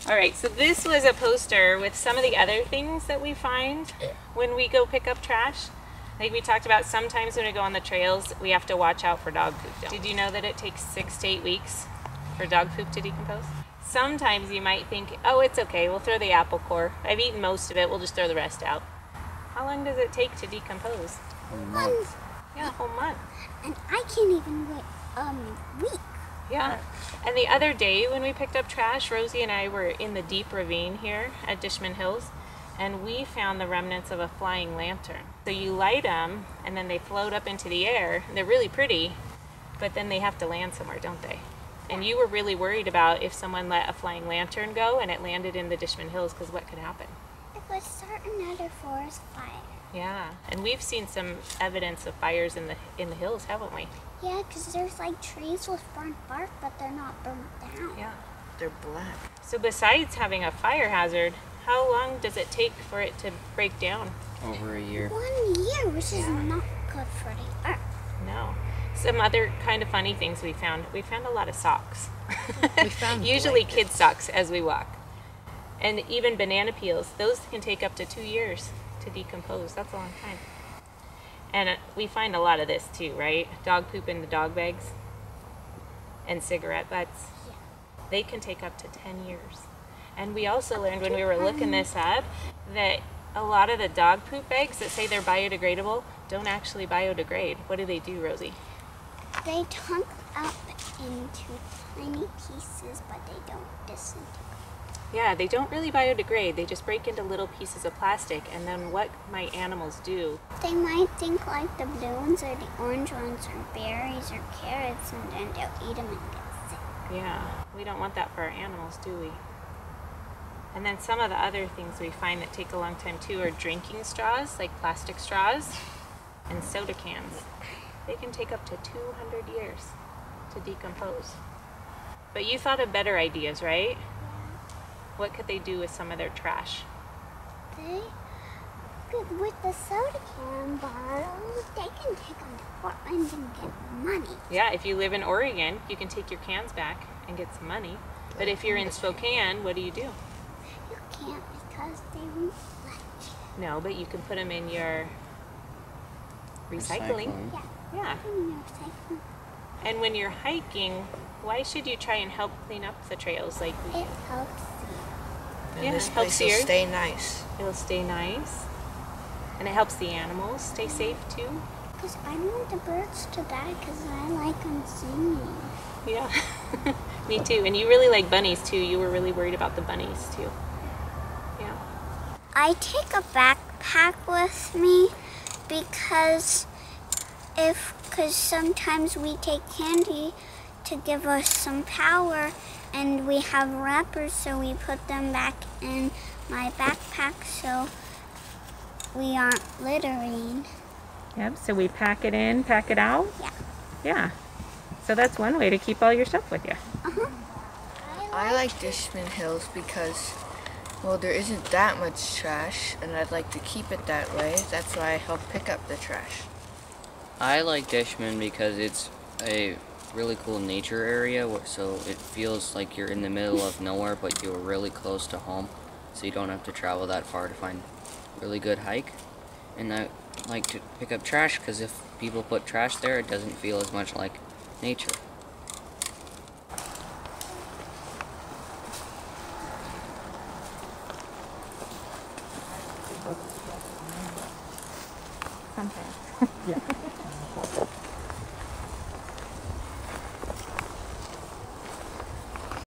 All right, so this was a poster with some of the other things that we find when we go pick up trash. Like we talked about, sometimes when we go on the trails, we have to watch out for dog poop. Did you know that it takes 6 to 8 weeks for dog poop to decompose? Sometimes you might think, oh, it's okay, we'll throw the apple core. I've eaten most of it, we'll just throw the rest out. How long does it take to decompose? A month. Yeah, a whole month. And I can't even wait a week. Yeah. And the other day when we picked up trash, Rosie and I were in the deep ravine here at Dishman Hills, and we found the remnants of a flying lantern. So you light them, and then they float up into the air. They're really pretty, but then they have to land somewhere, don't they? And you were really worried about if someone let a flying lantern go and it landed in the Dishman Hills, because what could happen? It would start another forest fire. Yeah, and we've seen some evidence of fires in the hills, haven't we? Yeah, because there's like trees with burnt bark, but they're not burnt down. Yeah. They're black. So besides having a fire hazard, how long does it take for it to break down? Over a year. 1 year, which is not good for the earth. No. Some other kind of funny things we found. We found a lot of socks. We found usually blankets. kid socks as we walk. And even banana peels. Those can take up to 2 years to decompose. That's a long time. And we find a lot of this too, right? Dog poop in the dog bags and cigarette butts. Yeah. They can take up to 10 years. And we also learned when we were looking this up that a lot of the dog poop bags that say they're biodegradable don't actually biodegrade. What do they do, Rosie? They chunk up into tiny pieces, but they don't disintegrate. Yeah, they don't really biodegrade. They just break into little pieces of plastic. And then what might animals do? They might think like the blue ones or the orange ones are berries or carrots, and then they'll eat them and get sick. Yeah, we don't want that for our animals, do we? And then some of the other things we find that take a long time too are drinking straws, like plastic straws, and soda cans. They can take up to 200 years to decompose. But you thought of better ideas, right? What could they do with some of their trash? They could, with the soda can bottles, they can take them to Portland and get money. Yeah, if you live in Oregon, you can take your cans back and get some money. But if you're in Spokane, what do? You can't because they won't let you. No, but you can put them in your recycling. Yeah. Yeah. In your recycling. And when you're hiking, why should you try and help clean up the trails? Like It helps you. And Yeah, this it helps place will you. stay nice. It'll stay nice. And it helps the animals stay safe too. Because I don't want the birds to die because I like them singing. Yeah. Me too. And you really like bunnies too. You were really worried about the bunnies too. Yeah. I take a backpack with me because sometimes we take candy to give us some power, and we have wrappers, so we put them back in my backpack so we aren't littering. Yep. So we pack it in, pack it out. Yeah. Yeah. So that's one way to keep all your stuff with you. Uh-huh. I like Dishman Hills because, well, there isn't that much trash, and I'd like to keep it that way. That's why I help pick up the trash. I like Dishman because it's a really cool nature area, so it feels like you're in the middle of nowhere, but you're really close to home, so you don't have to travel that far to find a really good hike. And I like to pick up trash because if people put trash there, it doesn't feel as much like nature. Sometimes. Yeah.